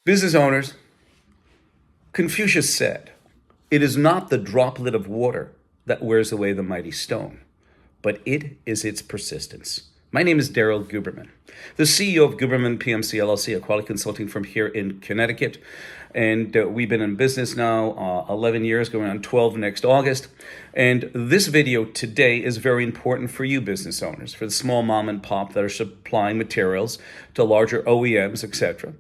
Business owners, Confucius said, "It is not the droplet of water that wears away the mighty stone, but it is its persistence." My name is Daryl Guberman, the CEO of Guberman-PMC LLC, a quality consulting firm here in Connecticut. And we've been in business now 11 years, going on 12 next August. And this video today is very important for you business owners, for the small mom and pop that are supplying materials to larger OEMs, etc.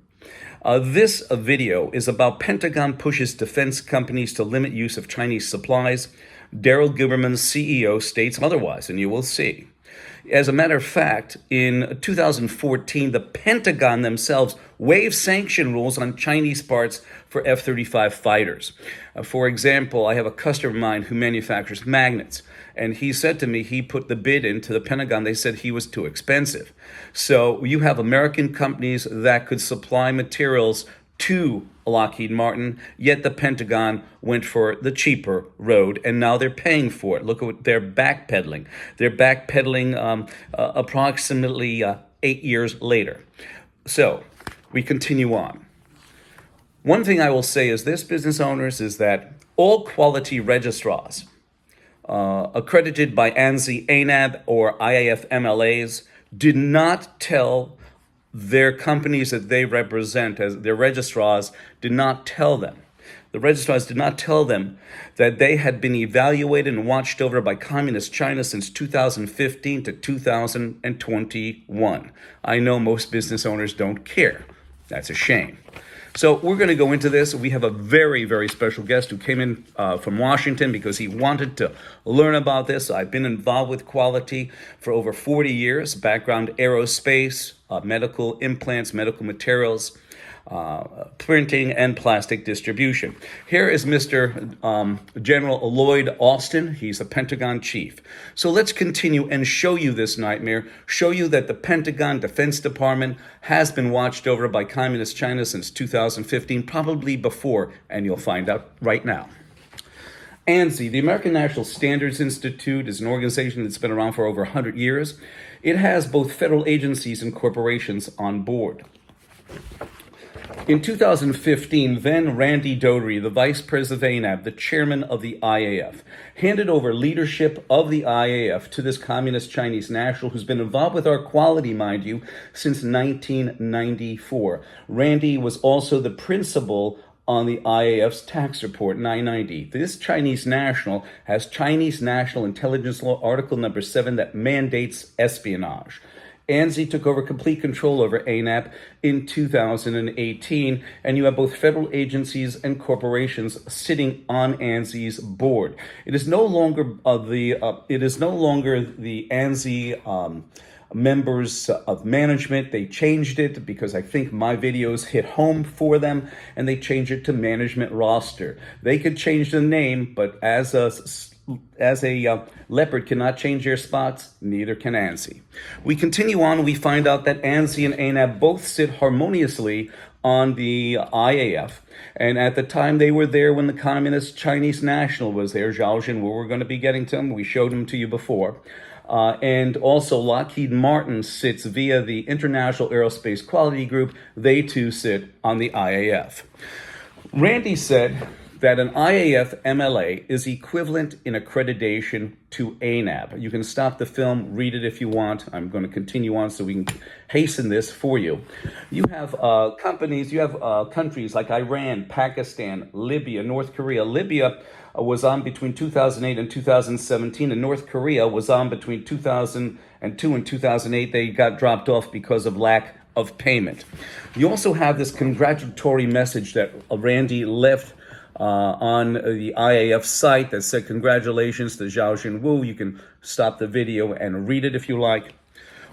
This video is about Pentagon pushes defense companies to limit use of Chinese supplies. Daryl Guberman, CEO, states otherwise, and you will see. As a matter of fact, in 2014, the Pentagon themselves waived sanction rules on Chinese parts for F-35 fighters. For example, I have a customer of mine who manufactures magnets, and he said to me he put the bid into the Pentagon. They said he was too expensive. So you have American companies that could supply materials to Lockheed Martin, yet the Pentagon went for the cheaper road, and now they're paying for it. Look at what they're backpedaling. They're backpedaling approximately 8 years later. So we continue on. One thing I will say is this, business owners, is that all quality registrars accredited by ANSI, ANAB, or IAF MLAs did not tell their companies that they represent as their registrars did not tell them. The registrars did not tell them that they had been evaluated and watched over by Communist China since 2015 to 2021. I know most business owners don't care. That's a shame. So we're going to go into this. We have a very, very special guest who came in from Washington because he wanted to learn about this. I've been involved with quality for over 40 years, background aerospace, medical implants, medical materials, printing, and plastic distribution. Here is Mr. General Lloyd Austin. He's the Pentagon chief. So let's continue and show you this nightmare, show you that the Pentagon Defense Department has been watched over by Communist China since 2015, probably before, and you'll find out right now. ANSI, the American National Standards Institute, is an organization that's been around for over 100 years. It has both federal agencies and corporations on board. In 2015, then Randy Doherty, the vice president of ANAB, the chairman of the IAF, handed over leadership of the IAF to this communist Chinese national who's been involved with our quality, mind you, since 1994. Randy was also the principal on the IAF's tax report 990. This Chinese national has Chinese National Intelligence Law Article number 7 that mandates espionage. ANSI took over complete control over ANAP in 2018, and you have both federal agencies and corporations sitting on ANSI's board. It is no longer the ANSI members of management. They changed it because I think my videos hit home for them, and they changed it to management roster. They could change the name, but as a leopard cannot change their spots, neither can ANSI. We continue on, we find out that ANSI and ANAB both sit harmoniously on the IAF. And at the time they were there when the Communist Chinese National was there, Zhao Jinwu, we're going to be getting to him, we showed him to you before. And also Lockheed Martin sits via the International Aerospace Quality Group. They too sit on the IAF. Randy said that an IAF MLA is equivalent in accreditation to ANAB. You can stop the film, read it if you want. I'm going to continue on so we can hasten this for you. You have countries like Iran, Pakistan, Libya, North Korea. Libya was on between 2008 and 2017, and North Korea was on between 2002 and 2008. They got dropped off because of lack of payment. You also have this congratulatory message that Randy left on the IAF site that said, "Congratulations to Zhao Jinwu." You can stop the video and read it if you like.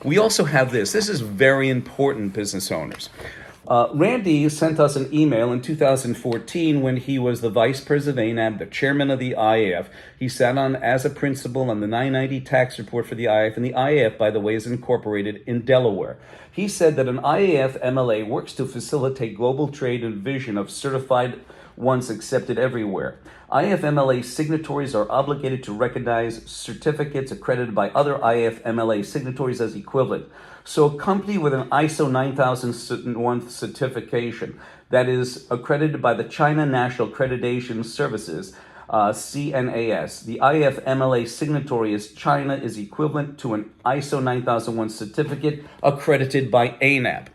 We also have this. This is very important, business owners. Randy sent us an email in 2014 when he was the vice president of ANAB, the chairman of the IAF. He sat on as a principal on the 990 tax report for the IAF, and the IAF, by the way, is incorporated in Delaware. He said that an IAF MLA works to facilitate global trade and vision of certified ones accepted everywhere. IAF-MLA signatories are obligated to recognize certificates accredited by other IAF-MLA signatories as equivalent. So a company with an ISO 9001 certification that is accredited by the China National Accreditation Services, CNAS. The IAF MLA signatory is China is equivalent to an ISO 9001 certificate accredited by ANAB.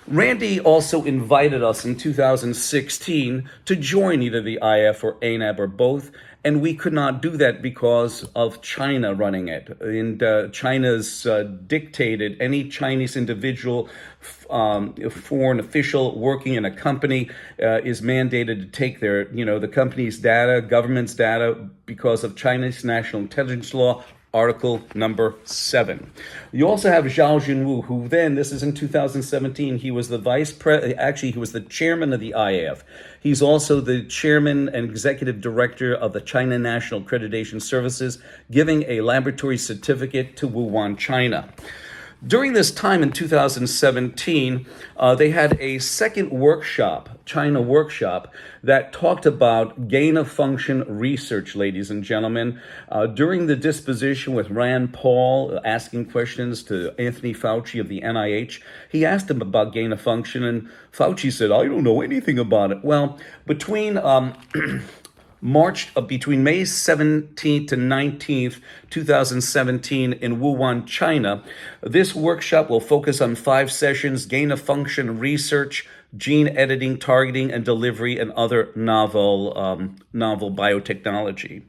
Randy also invited us in 2016 to join either the IAF or ANAB or both, and we could not do that because of China running it. And China's dictated any Chinese individual, foreign official working in a company is mandated to take their, the company's data, government's data, because of China's national intelligence law, Article number 7. You also have Zhao Junwu, who then, this is in 2017, he was the he was the chairman of the IAF. He's also the chairman and executive director of the China National Accreditation Services, giving a laboratory certificate to WUHAN China. During this time in 2017, they had a second workshop, China workshop, that talked about gain-of-function research, ladies and gentlemen. During the disposition with Rand Paul asking questions to Anthony Fauci of the NIH, he asked him about gain-of-function, and Fauci said, I don't know anything about it. Well, between between May 17th to 19th, 2017 in Wuhan, China. This workshop will focus on 5 sessions: gain-of-function research, gene editing, targeting, and delivery, and other novel biotechnology.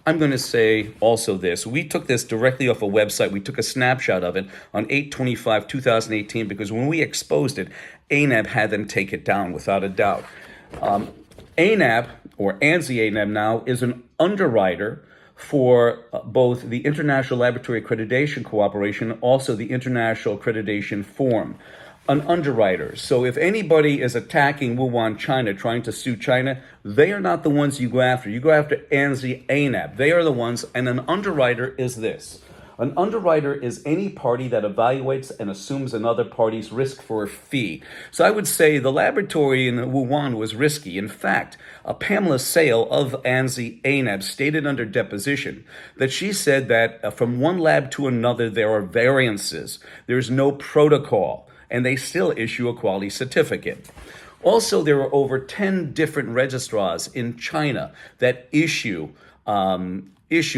I'm going to say also this. We took this directly off a website. We took a snapshot of it on 8/25/2018 because when we exposed it, ANAB had them take it down without a doubt. ANAB, or ANSI-ANAB now, is an underwriter for both the International Laboratory Accreditation Cooperation and also the International Accreditation Forum. An underwriter. So if anybody is attacking Wuhan, China, trying to sue China, they are not the ones you go after. You go after ANSI-ANAB. They are the ones, and an underwriter is this. An underwriter is any party that evaluates and assumes another party's risk for a fee. So I would say the laboratory in Wuhan was risky. In fact, Pamela Sale of ANSI-ANAB stated under deposition that she said that from one lab to another there are variances. There's no protocol, and they still issue a quality certificate. Also, there are over 10 different registrars in China that issue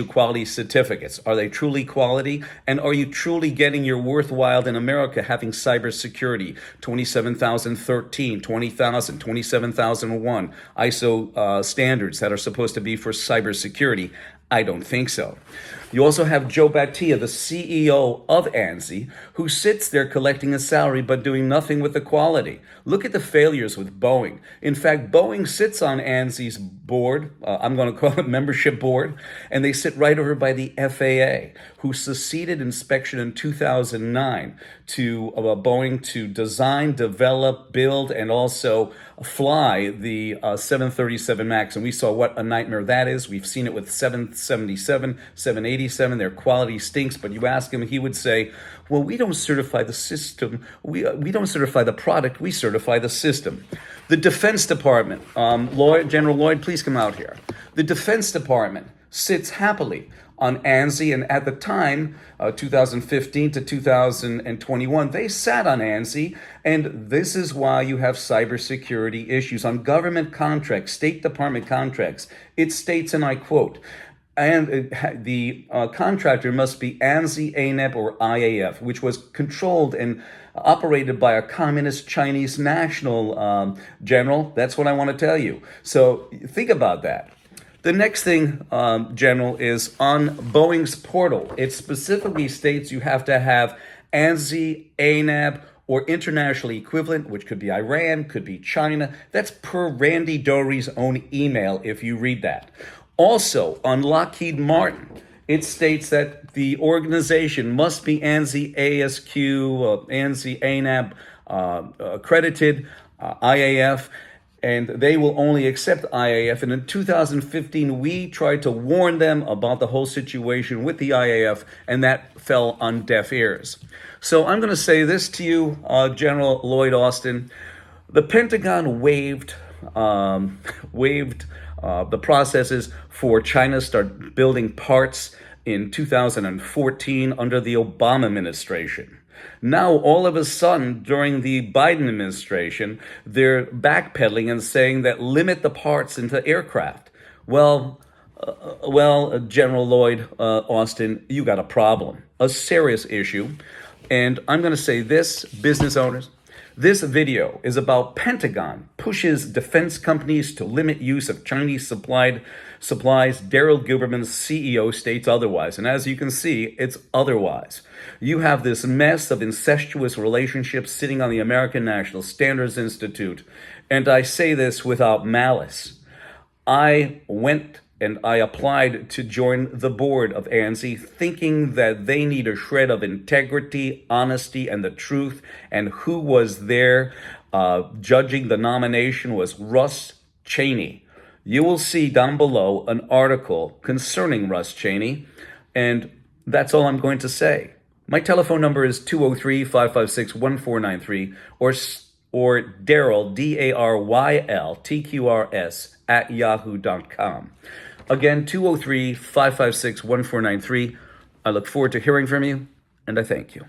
quality certificates. Are they truly quality? And are you truly getting your worthwhile in America having cybersecurity? 27,013, 20,000, 27,001 ISO standards that are supposed to be for cybersecurity? I don't think so. You also have Joe Batia, the CEO of ANSI, who sits there collecting a salary but doing nothing with the quality. Look at the failures with Boeing. In fact, Boeing sits on ANSI's board, I'm going to call it membership board, and they sit right over by the FAA, who seceded inspection in 2009 to Boeing to design, develop, build, and also fly the 737 MAX. And we saw what a nightmare that is. We've seen it with 777, 787. Their quality stinks. But you ask him, he would say, well, we don't certify the system. We don't certify the product. We certify the system. The Defense Department, General Lloyd, please come out here. The Defense Department sits happily on ANSI, and at the time, 2015 to 2021, they sat on ANSI, and this is why you have cybersecurity issues. On government contracts, State Department contracts, it states, and I quote, and the contractor must be ANSI, ANAB, or IAF, which was controlled and operated by a communist Chinese national general. That's what I want to tell you. So think about that. The next thing, General, is on Boeing's portal. It specifically states you have to have ANSI, ANAB, or internationally equivalent, which could be Iran, could be China. That's per Randy Dory's own email if you read that. Also, on Lockheed Martin, it states that the organization must be ANSI, ASQ, ANSI, ANAB accredited, IAF, and they will only accept IAF. And in 2015, we tried to warn them about the whole situation with the IAF, and that fell on deaf ears. So I'm going to say this to you, General Lloyd Austin. The Pentagon waived the processes for China to start building parts in 2014 under the Obama administration. Now, all of a sudden, during the Biden administration, they're backpedaling and saying that limit the parts into aircraft. General Lloyd Austin, you got a problem, a serious issue. And I'm going to say this, business owners, this video is about Pentagon pushes defense companies to limit use of Chinese supplies. Daryl Guberman's CEO states otherwise. And as you can see, it's otherwise. You have this mess of incestuous relationships sitting on the American National Standards Institute. And I say this without malice. I went and I applied to join the board of ANSI, thinking that they need a shred of integrity, honesty, and the truth. And who was there judging the nomination was Russ Cheney. You will see down below an article concerning Russ Cheney, and that's all I'm going to say. My telephone number is 203-556-1493 or Daryl, Daryl, TQRS, @yahoo.com. Again, 203-556-1493. I look forward to hearing from you, and I thank you.